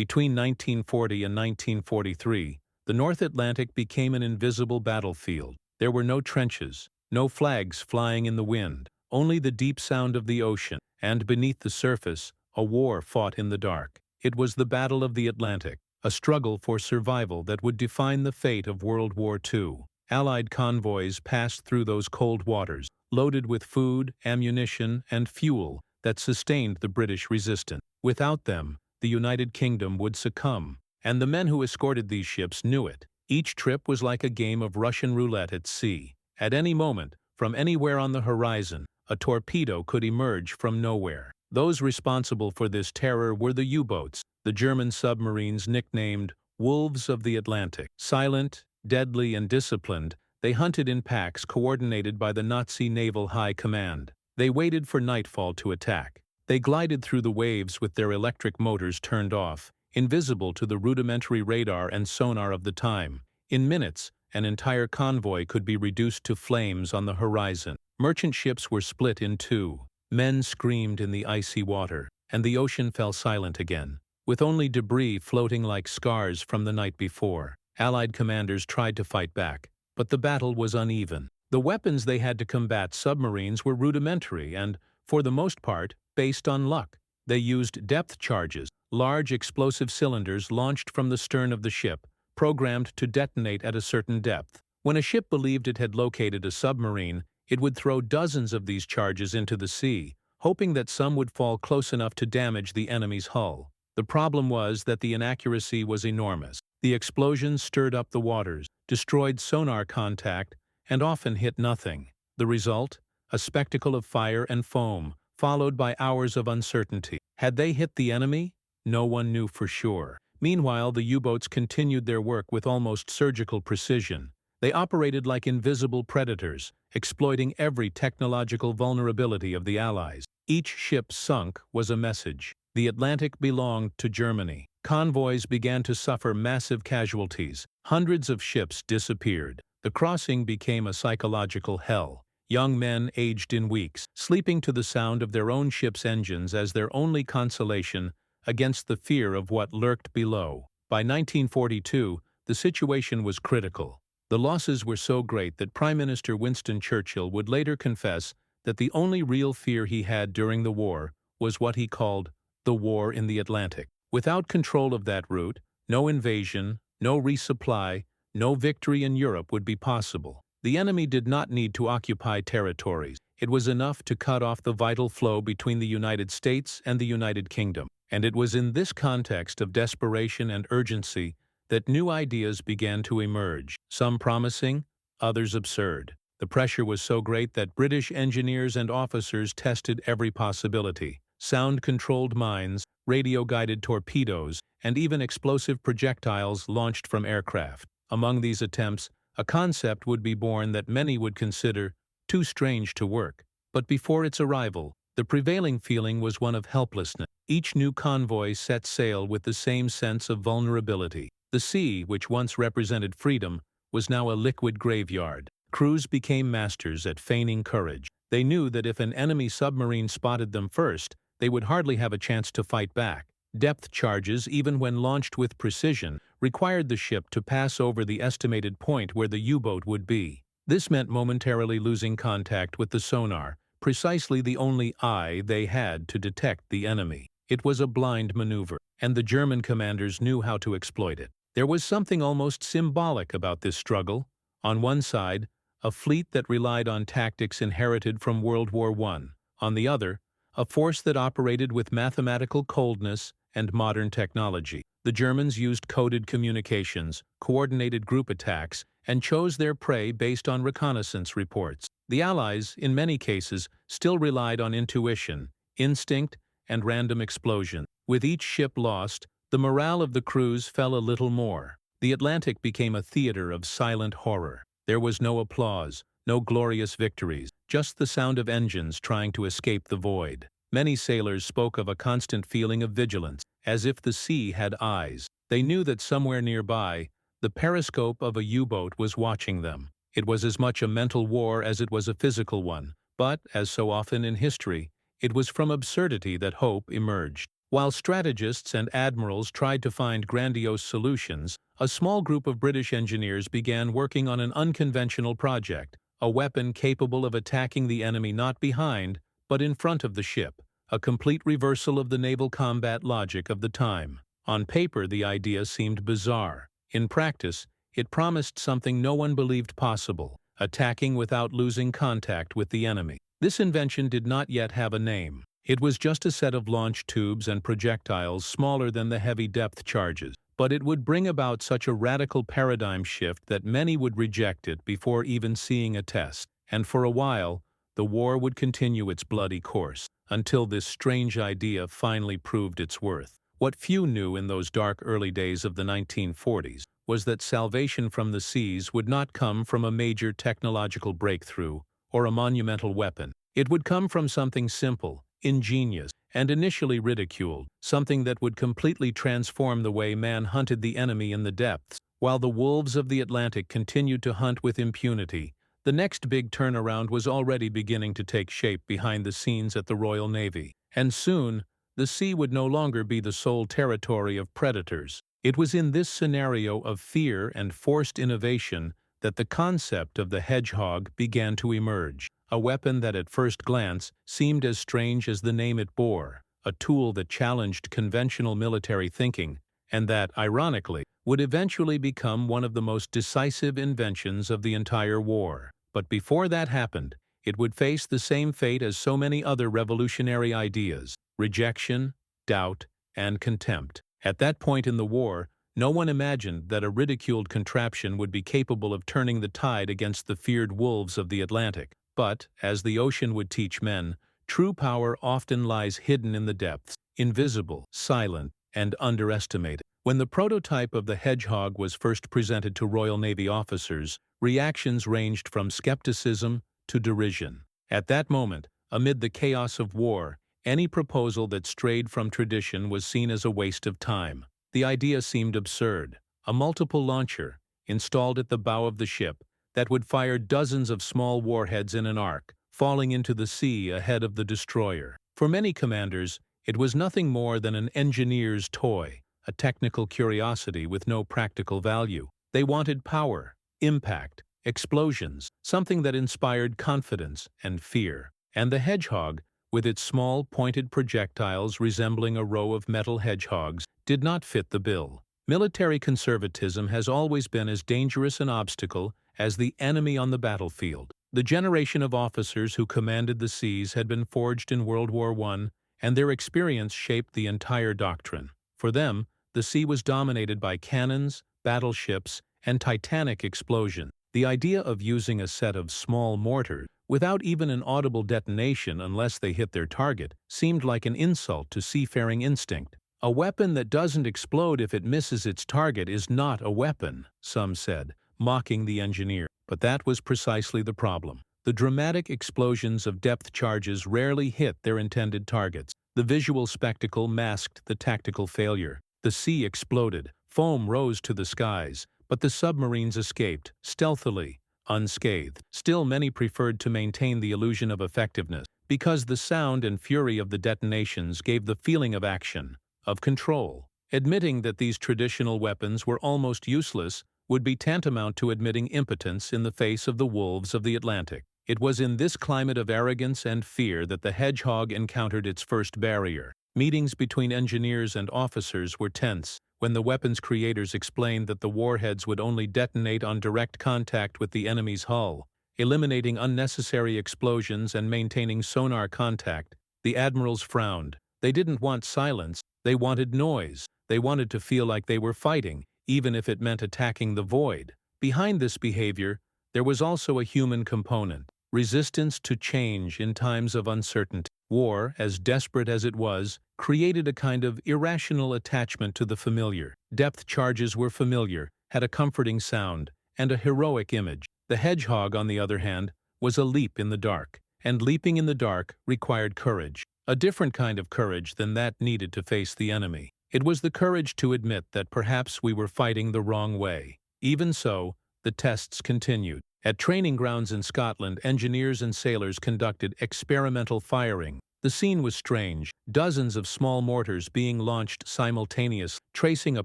Between 1940 and 1943, the North Atlantic became an invisible battlefield. There were no trenches, no flags flying in the wind, only the deep sound of the ocean, and beneath the surface, a war fought in the dark. It was the Battle of the Atlantic, a struggle for survival that would define the fate of World War II. Allied convoys passed through those cold waters, loaded with food, ammunition, and fuel that sustained the British resistance. Without them, the United Kingdom would succumb, and the men who escorted these ships knew it. Each trip was like a game of Russian roulette at sea. At any moment, from anywhere on the horizon, a torpedo could emerge from nowhere. Those responsible for this terror were the U-boats, the German submarines nicknamed Wolves of the Atlantic. Silent, deadly, and disciplined, they hunted in packs coordinated by the Nazi Naval High Command. They waited for nightfall to attack. They glided through the waves with their electric motors turned off, invisible to the rudimentary radar and sonar of the time. In minutes, an entire convoy could be reduced to flames on the horizon. Merchant ships were split in two. Men screamed in the icy water, and the ocean fell silent again, with only debris floating like scars from the night before. Allied commanders tried to fight back, but the battle was uneven. The weapons they had to combat submarines were rudimentary and, for the most part, based on luck. They used depth charges, large explosive cylinders launched from the stern of the ship, programmed to detonate at a certain depth. When a ship believed it had located a submarine, it would throw dozens of these charges into the sea, hoping that some would fall close enough to damage the enemy's hull. The problem was that the inaccuracy was enormous. The explosions stirred up the waters, destroyed sonar contact, and often hit nothing. The result? A spectacle of fire and foam, followed by hours of uncertainty. Had they hit the enemy? No one knew for sure. Meanwhile, the U-boats continued their work with almost surgical precision. They operated like invisible predators, exploiting every technological vulnerability of the Allies. Each ship sunk was a message. The Atlantic belonged to Germany. Convoys began to suffer massive casualties. Hundreds of ships disappeared. The crossing became a psychological hell. Young men aged in weeks, sleeping to the sound of their own ship's engines as their only consolation against the fear of what lurked below. By 1942, the situation was critical. The losses were so great that Prime Minister Winston Churchill would later confess that the only real fear he had during the war was what he called the war in the Atlantic. Without control of that route, no invasion, no resupply, no victory in Europe would be possible. The enemy did not need to occupy territories. It was enough to cut off the vital flow between the United States and the United Kingdom. And it was in this context of desperation and urgency that new ideas began to emerge, some promising, others absurd. The pressure was so great that British engineers and officers tested every possibility. Sound-controlled mines, radio-guided torpedoes, and even explosive projectiles launched from aircraft. Among these attempts, a concept would be born that many would consider too strange to work. But before its arrival, the prevailing feeling was one of helplessness. Each new convoy set sail with the same sense of vulnerability. The sea, which once represented freedom, was now a liquid graveyard. Crews became masters at feigning courage. They knew that if an enemy submarine spotted them first, they would hardly have a chance to fight back. Depth charges, even when launched with precision, required the ship to pass over the estimated point where the U-boat would be. This meant momentarily losing contact with the sonar, precisely the only eye they had to detect the enemy. It was a blind maneuver, and the German commanders knew how to exploit it. There was something almost symbolic about this struggle. On one side, a fleet that relied on tactics inherited from World War I. On the other, a force that operated with mathematical coldness and modern technology. The Germans used coded communications, coordinated group attacks, and chose their prey based on reconnaissance reports. The Allies, in many cases, still relied on intuition, instinct, and random explosion. With each ship lost, the morale of the crews fell a little more. The Atlantic became a theater of silent horror. There was no applause, no glorious victories, just the sound of engines trying to escape the void. Many sailors spoke of a constant feeling of vigilance, as if the sea had eyes. They knew that somewhere nearby, the periscope of a U-boat was watching them. It was as much a mental war as it was a physical one, but, as so often in history, it was from absurdity that hope emerged. While strategists and admirals tried to find grandiose solutions, a small group of British engineers began working on an unconventional project, a weapon capable of attacking the enemy not behind, but in front of the ship, a complete reversal of the naval combat logic of the time. On paper, the idea seemed bizarre. In practice, it promised something no one believed possible: attacking without losing contact with the enemy. This invention did not yet have a name. It was just a set of launch tubes and projectiles smaller than the heavy depth charges. But it would bring about such a radical paradigm shift that many would reject it before even seeing a test. And for a while, the war would continue its bloody course, until this strange idea finally proved its worth. What few knew in those dark early days of the 1940s was that salvation from the seas would not come from a major technological breakthrough or a monumental weapon. It would come from something simple, ingenious, and initially ridiculed, something that would completely transform the way man hunted the enemy in the depths. While the wolves of the Atlantic continued to hunt with impunity, the next big turnaround was already beginning to take shape behind the scenes at the Royal Navy. And soon, the sea would no longer be the sole territory of predators. It was in this scenario of fear and forced innovation that the concept of the Hedgehog began to emerge, a weapon that at first glance seemed as strange as the name it bore, a tool that challenged conventional military thinking, and that, ironically, would eventually become one of the most decisive inventions of the entire war. But before that happened, it would face the same fate as so many other revolutionary ideas: rejection, doubt, and contempt. At that point in the war, no one imagined that a ridiculed contraption would be capable of turning the tide against the feared wolves of the Atlantic. But, as the ocean would teach men, true power often lies hidden in the depths, invisible, silent, and underestimated. When the prototype of the Hedgehog was first presented to Royal Navy officers, reactions ranged from skepticism to derision. At that moment, amid the chaos of war, any proposal that strayed from tradition was seen as a waste of time. The idea seemed absurd: a multiple launcher, installed at the bow of the ship, that would fire dozens of small warheads in an arc, falling into the sea ahead of the destroyer. For many commanders, it was nothing more than an engineer's toy, a technical curiosity with no practical value. They wanted power, impact, explosions, something that inspired confidence and fear. And the Hedgehog, with its small, pointed projectiles resembling a row of metal hedgehogs, did not fit the bill. Military conservatism has always been as dangerous an obstacle as the enemy on the battlefield. The generation of officers who commanded the seas had been forged in World War I, and their experience shaped the entire doctrine. For them, the sea was dominated by cannons, battleships, and titanic explosions. The idea of using a set of small mortars, without even an audible detonation unless they hit their target, seemed like an insult to seafaring instinct. A weapon that doesn't explode if it misses its target is not a weapon, some said, mocking the engineer. But that was precisely the problem. The dramatic explosions of depth charges rarely hit their intended targets. The visual spectacle masked the tactical failure. The sea exploded, foam rose to the skies, but the submarines escaped, stealthily, unscathed. Still, many preferred to maintain the illusion of effectiveness, because the sound and fury of the detonations gave the feeling of action, of control. Admitting that these traditional weapons were almost useless would be tantamount to admitting impotence in the face of the wolves of the Atlantic. It was in this climate of arrogance and fear that the Hedgehog encountered its first barrier. Meetings between engineers and officers were tense when the weapon's creators explained that the warheads would only detonate on direct contact with the enemy's hull, eliminating unnecessary explosions and maintaining sonar contact. The admirals frowned. They didn't want silence, they wanted noise. They wanted to feel like they were fighting, even if it meant attacking the void. Behind this behavior, there was also a human component: resistance to change in times of uncertainty. War, as desperate as it was, created a kind of irrational attachment to the familiar. Depth charges were familiar, had a comforting sound, and a heroic image. The Hedgehog, on the other hand, was a leap in the dark, and leaping in the dark required courage. A different kind of courage than that needed to face the enemy. It was the courage to admit that perhaps we were fighting the wrong way. Even so, the tests continued. At training grounds in Scotland, engineers and sailors conducted experimental firing. The scene was strange, dozens of small mortars being launched simultaneously, tracing a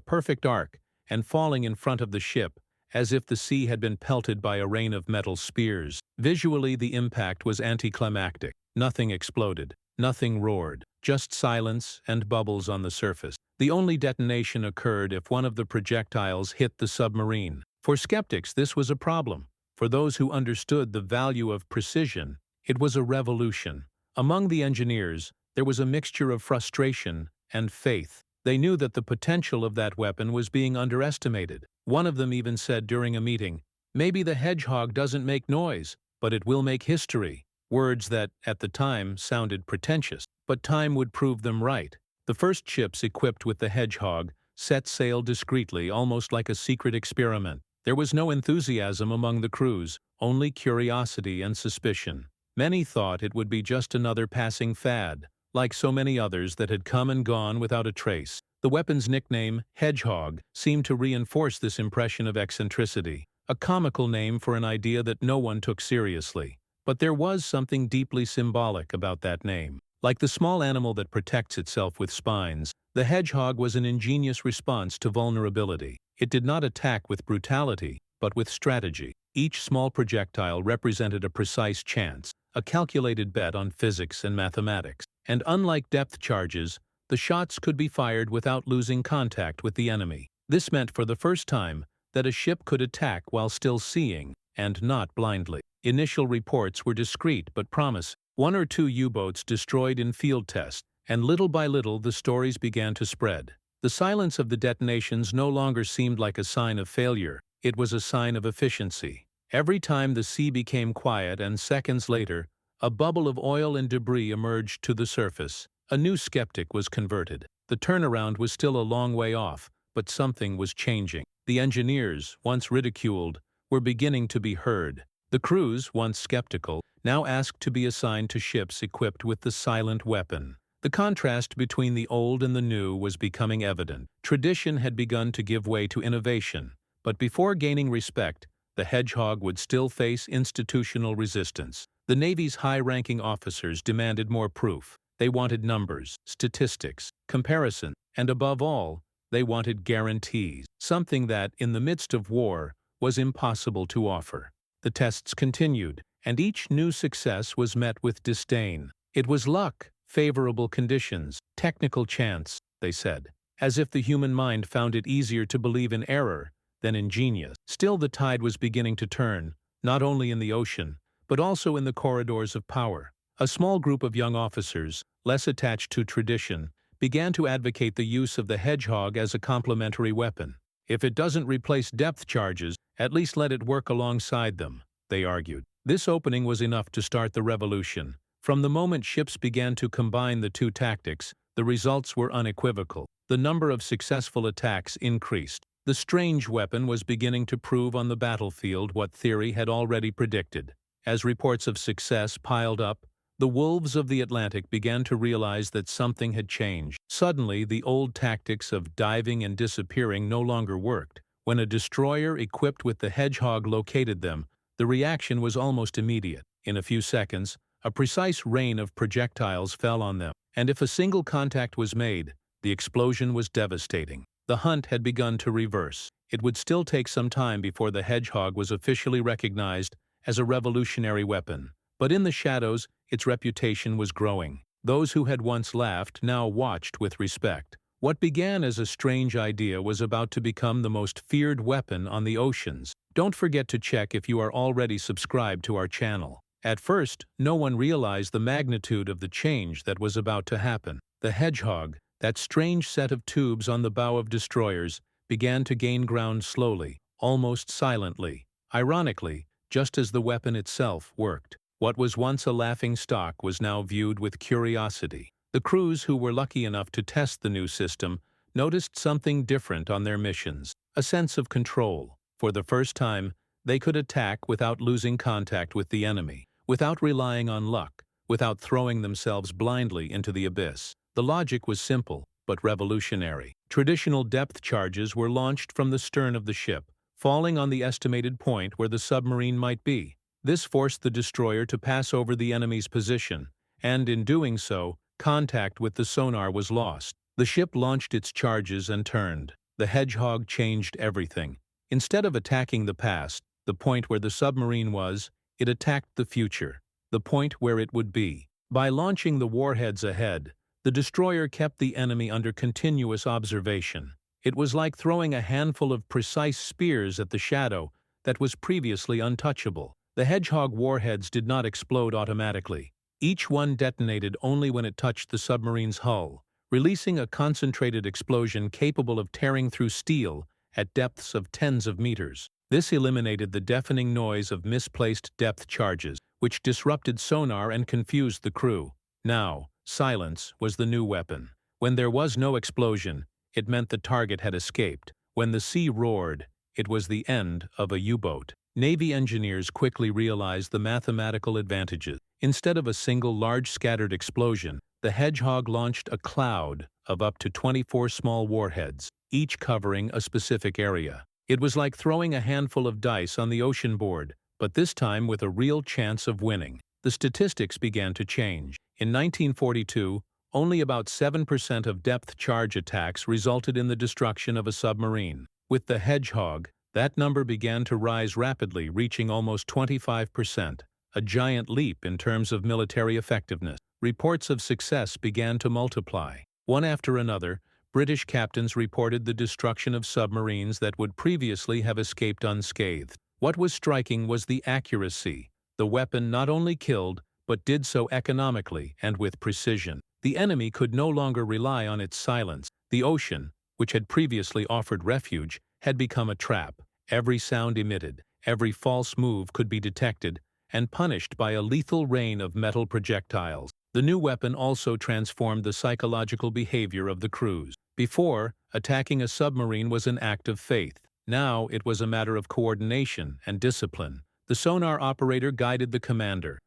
perfect arc and falling in front of the ship, as if the sea had been pelted by a rain of metal spears. Visually, the impact was anticlimactic. Nothing exploded, nothing roared, just silence and bubbles on the surface. The only detonation occurred if one of the projectiles hit the submarine. For skeptics, this was a problem. For those who understood the value of precision, it was a revolution. Among the engineers, there was a mixture of frustration and faith. They knew that the potential of that weapon was being underestimated. One of them even said during a meeting, "Maybe the Hedgehog doesn't make noise, but it will make history." Words that, at the time, sounded pretentious, but time would prove them right. The first ships equipped with the Hedgehog set sail discreetly, almost like a secret experiment. There was no enthusiasm among the crews, only curiosity and suspicion. Many thought it would be just another passing fad, like so many others that had come and gone without a trace. The weapon's nickname, Hedgehog, seemed to reinforce this impression of eccentricity, a comical name for an idea that no one took seriously. But there was something deeply symbolic about that name. Like the small animal that protects itself with spines, the Hedgehog was an ingenious response to vulnerability. It did not attack with brutality, but with strategy. Each small projectile represented a precise chance, a calculated bet on physics and mathematics. And unlike depth charges, the shots could be fired without losing contact with the enemy. This meant for the first time that a ship could attack while still seeing, and not blindly. Initial reports were discreet but promising. 1 or 2 U-boats destroyed in field tests, and little by little the stories began to spread. The silence of the detonations no longer seemed like a sign of failure, it was a sign of efficiency. Every time the sea became quiet and seconds later, a bubble of oil and debris emerged to the surface, a new skeptic was converted. The turnaround was still a long way off, but something was changing. The engineers, once ridiculed, were beginning to be heard. The crews, once skeptical, now asked to be assigned to ships equipped with the silent weapon. The contrast between the old and the new was becoming evident. Tradition had begun to give way to innovation, but before gaining respect, the Hedgehog would still face institutional resistance. The Navy's high-ranking officers demanded more proof. They wanted numbers, statistics, comparison, and above all, they wanted guarantees, something that, in the midst of war, was impossible to offer. The tests continued, and each new success was met with disdain. It was luck, favorable conditions, technical chance, they said, as if the human mind found it easier to believe in error than in genius. Still, the tide was beginning to turn, not only in the ocean, but also in the corridors of power. A small group of young officers, less attached to tradition, began to advocate the use of the Hedgehog as a complementary weapon. If it doesn't replace depth charges, at least let it work alongside them, they argued. This opening was enough to start the revolution. From the moment ships began to combine the two tactics, the results were unequivocal. The number of successful attacks increased. The strange weapon was beginning to prove on the battlefield what theory had already predicted. As reports of success piled up, the wolves of the Atlantic began to realize that something had changed. Suddenly, the old tactics of diving and disappearing no longer worked. When a destroyer equipped with the Hedgehog located them, the reaction was almost immediate. In a few seconds, a precise rain of projectiles fell on them, and if a single contact was made, the explosion was devastating. The hunt had begun to reverse. It would still take some time before the Hedgehog was officially recognized as a revolutionary weapon. But in the shadows, its reputation was growing. Those who had once laughed now watched with respect. What began as a strange idea was about to become the most feared weapon on the oceans. Don't forget to check if you are already subscribed to our channel. At first, no one realized the magnitude of the change that was about to happen. The Hedgehog, that strange set of tubes on the bow of destroyers, began to gain ground slowly, almost silently. Ironically, just as the weapon itself worked. What was once a laughingstock was now viewed with curiosity. The crews who were lucky enough to test the new system noticed something different on their missions, a sense of control. For the first time, they could attack without losing contact with the enemy, without relying on luck, without throwing themselves blindly into the abyss. The logic was simple, but revolutionary. Traditional depth charges were launched from the stern of the ship, falling on the estimated point where the submarine might be. This forced the destroyer to pass over the enemy's position, and in doing so, contact with the sonar was lost. The ship launched its charges and turned. The Hedgehog changed everything. Instead of attacking the past, the point where the submarine was, it attacked the future, the point where it would be. By launching the warheads ahead, the destroyer kept the enemy under continuous observation. It was like throwing a handful of precise spears at the shadow that was previously untouchable. The Hedgehog warheads did not explode automatically. Each one detonated only when it touched the submarine's hull, releasing a concentrated explosion capable of tearing through steel at depths of tens of meters. This eliminated the deafening noise of misplaced depth charges, which disrupted sonar and confused the crew. Now, silence was the new weapon. When there was no explosion, it meant the target had escaped. When the sea roared, it was the end of a U-boat. Navy engineers quickly realized the mathematical advantages. Instead of a single large scattered explosion, the Hedgehog launched a cloud of up to 24 small warheads, each covering a specific area. It was like throwing a handful of dice on the ocean board, but this time with a real chance of winning. The statistics began to change. In 1942, only about 7% of depth charge attacks resulted in the destruction of a submarine. With the Hedgehog, that number began to rise rapidly, reaching almost 25%, a giant leap in terms of military effectiveness. Reports of success began to multiply. One after another, British captains reported the destruction of submarines that would previously have escaped unscathed. What was striking was the accuracy. The weapon not only killed, but did so economically and with precision. The enemy could no longer rely on its silence. The ocean, which had previously offered refuge, had become a trap. Every sound emitted, every false move could be detected and punished by a lethal rain of metal projectiles. The new weapon also transformed the psychological behavior of the crews. Before, attacking a submarine was an act of faith. Now it was a matter of coordination and discipline. The sonar operator guided the commander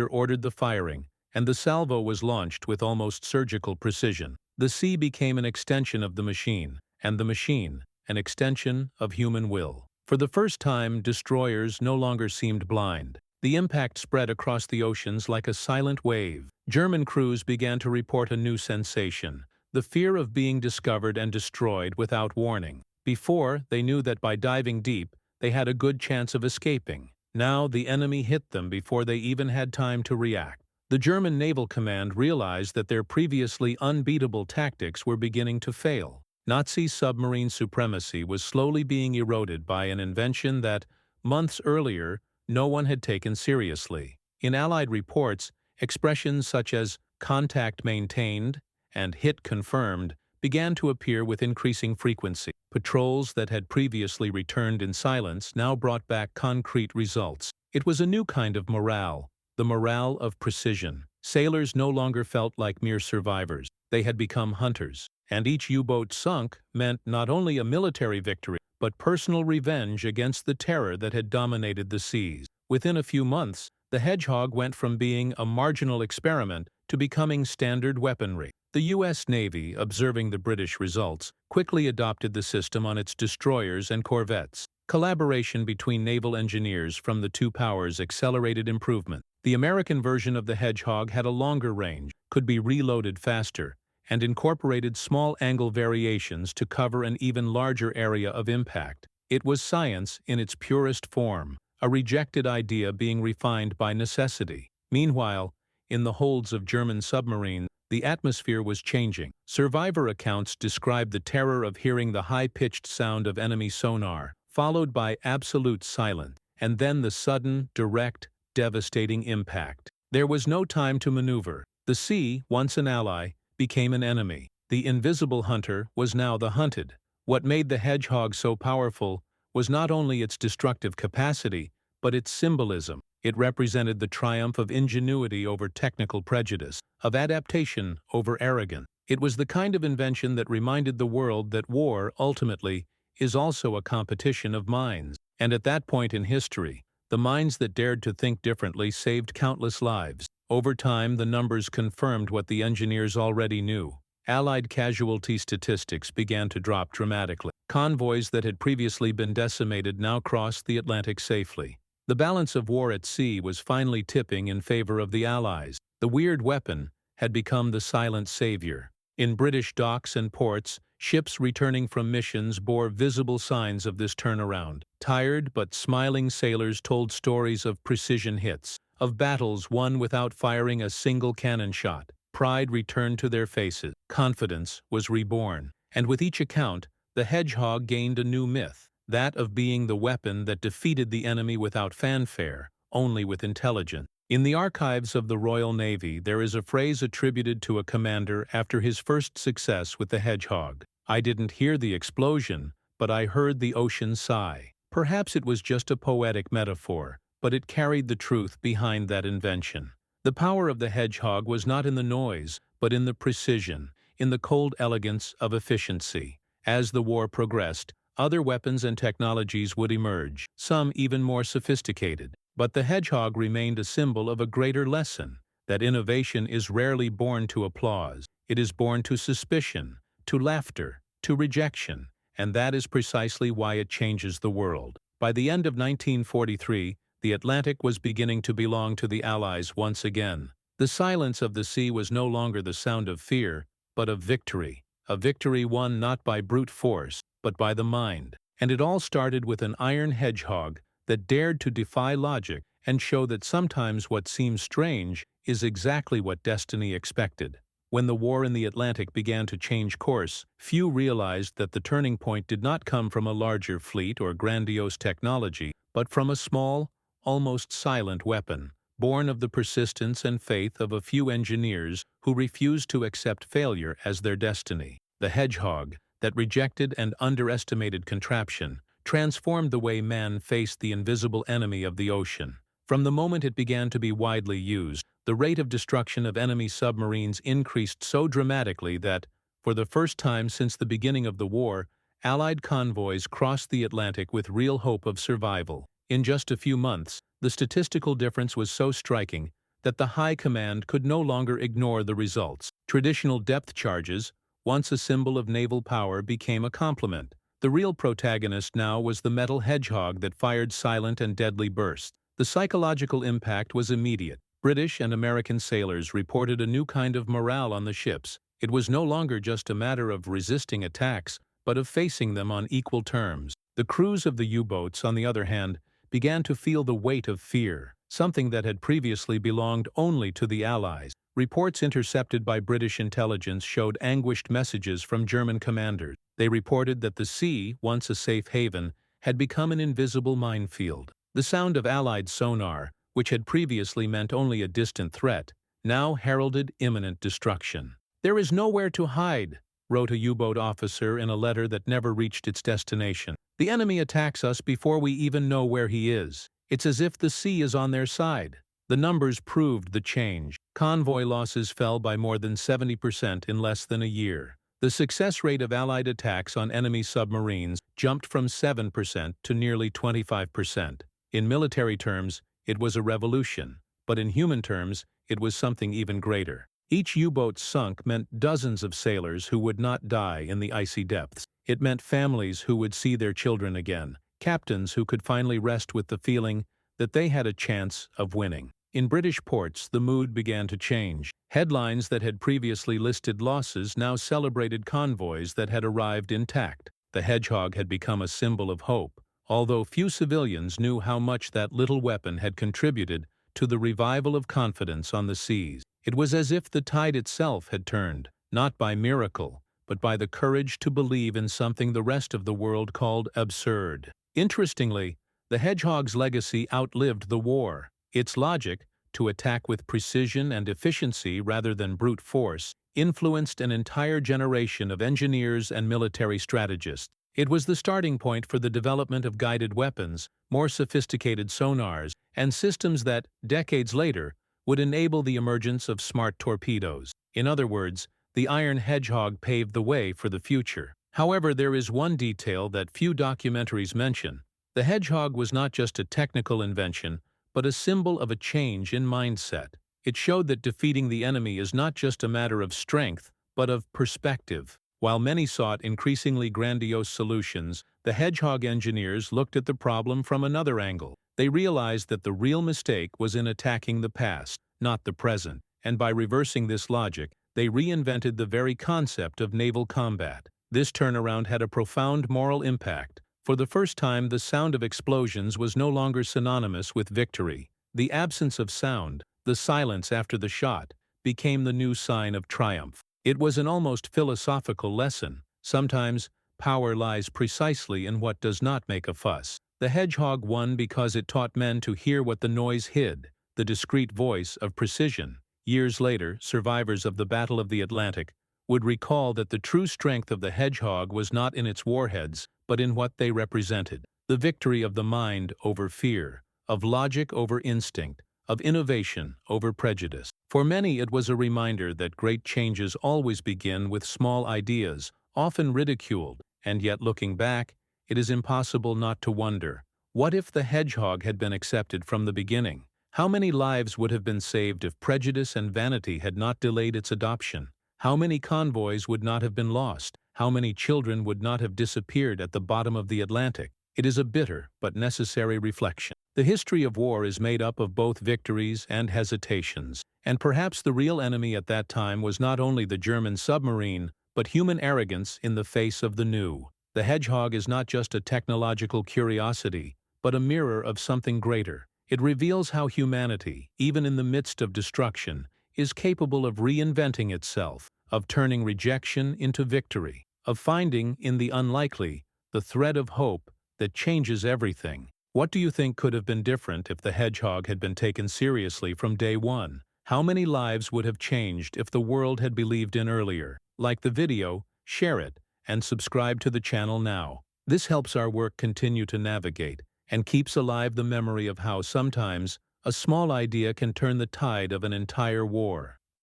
ordered the firing, and the salvo was launched with almost surgical precision. The sea became an extension of the machine, and the machine an extension of human will. For the first time, destroyers no longer seemed blind. The impact spread across the oceans like a silent wave. German crews began to report a new sensation, the fear of being discovered and destroyed without warning. Before, they knew that by diving deep, they had a good chance of escaping. Now the enemy hit them before they even had time to react. The German Naval Command realized that their previously unbeatable tactics were beginning to fail. Nazi submarine supremacy was slowly being eroded by an invention that, months earlier, no one had taken seriously. In Allied reports, expressions such as "contact maintained" and "hit confirmed" began to appear with increasing frequency. Patrols that had previously returned in silence now brought back concrete results. It was a new kind of morale, the morale of precision. Sailors no longer felt like mere survivors. They had become hunters. And each U-boat sunk meant not only a military victory, but personal revenge against the terror that had dominated the seas. Within a few months, the Hedgehog went from being a marginal experiment to becoming standard weaponry. The U.S. Navy, observing the British results, quickly adopted the system on its destroyers and corvettes. Collaboration between naval engineers from the two powers accelerated improvement. The American version of the Hedgehog had a longer range, could be reloaded faster, and incorporated small angle variations to cover an even larger area of impact. It was science in its purest form, a rejected idea being refined by necessity. Meanwhile, in the holds of German submarines, the atmosphere was changing. Survivor accounts describe the terror of hearing the high-pitched sound of enemy sonar, followed by absolute silence, and then the sudden, direct, devastating impact. There was no time to maneuver. The sea, once an ally, became an enemy. The invisible hunter was now the hunted. What made the Hedgehog so powerful was not only its destructive capacity, but its symbolism. It represented the triumph of ingenuity over technical prejudice, of adaptation over arrogance. It was the kind of invention that reminded the world that war, ultimately, is also a competition of minds. And at that point in history, the minds that dared to think differently saved countless lives. Over time, the numbers confirmed what the engineers already knew. Allied casualty statistics began to drop dramatically. Convoys that had previously been decimated now crossed the Atlantic safely. The balance of war at sea was finally tipping in favor of the Allies. The weird weapon had become the silent savior. In British docks and ports, ships returning from missions bore visible signs of this turnaround. Tired but smiling sailors told stories of precision hits, of battles won without firing a single cannon shot. Pride returned to their faces. Confidence was reborn. And with each account, the Hedgehog gained a new myth, that of being the weapon that defeated the enemy without fanfare, only with intelligence. In the archives of the Royal Navy, there is a phrase attributed to a commander after his first success with the Hedgehog. "I didn't hear the explosion, but I heard the ocean sigh." Perhaps it was just a poetic metaphor, but it carried the truth behind that invention. The power of the Hedgehog was not in the noise, but in the precision, in the cold elegance of efficiency. As the war progressed, other weapons and technologies would emerge, some even more sophisticated. But the Hedgehog remained a symbol of a greater lesson, that innovation is rarely born to applause. It is born to suspicion, to laughter, to rejection, and that is precisely why it changes the world. By the end of 1943, the Atlantic was beginning to belong to the Allies once again. The silence of the sea was no longer the sound of fear, but of victory. A victory won not by brute force, but by the mind. And it all started with an iron hedgehog that dared to defy logic and show that sometimes what seems strange is exactly what destiny expected. When the war in the Atlantic began to change course, few realized that the turning point did not come from a larger fleet or grandiose technology, but from a small, almost silent weapon, born of the persistence and faith of a few engineers who refused to accept failure as their destiny. The Hedgehog, that rejected and underestimated contraption, transformed the way man faced the invisible enemy of the ocean. From the moment it began to be widely used, the rate of destruction of enemy submarines increased so dramatically that, for the first time since the beginning of the war, Allied convoys crossed the Atlantic with real hope of survival. In just a few months, the statistical difference was so striking that the High Command could no longer ignore the results. Traditional depth charges, once a symbol of naval power, became a compliment. The real protagonist now was the metal Hedgehog that fired silent and deadly bursts. The psychological impact was immediate. British and American sailors reported a new kind of morale on the ships. It was no longer just a matter of resisting attacks, but of facing them on equal terms. The crews of the U-boats, on the other hand, began to feel the weight of fear, something that had previously belonged only to the Allies. Reports intercepted by British intelligence showed anguished messages from German commanders. They reported that the sea, once a safe haven, had become an invisible minefield. The sound of Allied sonar, which had previously meant only a distant threat, now heralded imminent destruction. "There is nowhere to hide," wrote a U-boat officer in a letter that never reached its destination. "The enemy attacks us before we even know where he is. It's as if the sea is on their side." The numbers proved the change. Convoy losses fell by more than 70% in less than a year. The success rate of Allied attacks on enemy submarines jumped from 7% to nearly 25%. In military terms, it was a revolution, but in human terms, it was something even greater. Each U-boat sunk meant dozens of sailors who would not die in the icy depths. It meant families who would see their children again, captains who could finally rest with the feeling that they had a chance of winning. In British ports, the mood began to change. Headlines that had previously listed losses now celebrated convoys that had arrived intact. The Hedgehog had become a symbol of hope, although few civilians knew how much that little weapon had contributed to the revival of confidence on the seas. It was as if the tide itself had turned, not by miracle, but by the courage to believe in something the rest of the world called absurd. Interestingly, the Hedgehog's legacy outlived the war. Its logic, to attack with precision and efficiency rather than brute force, influenced an entire generation of engineers and military strategists. It was the starting point for the development of guided weapons, more sophisticated sonars, and systems that, decades later, would enable the emergence of smart torpedoes. In other words, the Iron Hedgehog paved the way for the future. However, there is one detail that few documentaries mention. The Hedgehog was not just a technical invention, but a symbol of a change in mindset. It showed that defeating the enemy is not just a matter of strength, but of perspective. While many sought increasingly grandiose solutions, the Hedgehog engineers looked at the problem from another angle. They realized that the real mistake was in attacking the past, not the present. and by reversing this logic, they reinvented the very concept of naval combat. This turnaround had a profound moral impact. For the first time, the sound of explosions was no longer synonymous with victory. The absence of sound, the silence after the shot, became the new sign of triumph. It was an almost philosophical lesson. Sometimes, power lies precisely in what does not make a fuss. The Hedgehog won because it taught men to hear what the noise hid, the discreet voice of precision. Years later, survivors of the Battle of the Atlantic would recall that the true strength of the Hedgehog was not in its warheads, but in what they represented. The victory of the mind over fear, of logic over instinct, of innovation over prejudice. For many, it was a reminder that great changes always begin with small ideas, often ridiculed, and yet looking back, it is impossible not to wonder, what if the Hedgehog had been accepted from the beginning? How many lives would have been saved if prejudice and vanity had not delayed its adoption? How many convoys would not have been lost? How many children would not have disappeared at the bottom of the Atlantic? It is a bitter but necessary reflection. The history of war is made up of both victories and hesitations, and perhaps the real enemy at that time was not only the German submarine, but human arrogance in the face of the new. The Hedgehog is not just a technological curiosity, but a mirror of something greater. It reveals how humanity, even in the midst of destruction, is capable of reinventing itself, of turning rejection into victory, of finding, in the unlikely, the thread of hope that changes everything. What do you think could have been different if the Hedgehog had been taken seriously from day one? How many lives would have changed if the world had believed in earlier? Like the video, share it, and subscribe to the channel now. This helps our work continue to navigate and keeps alive the memory of how sometimes a small idea can turn the tide of an entire war.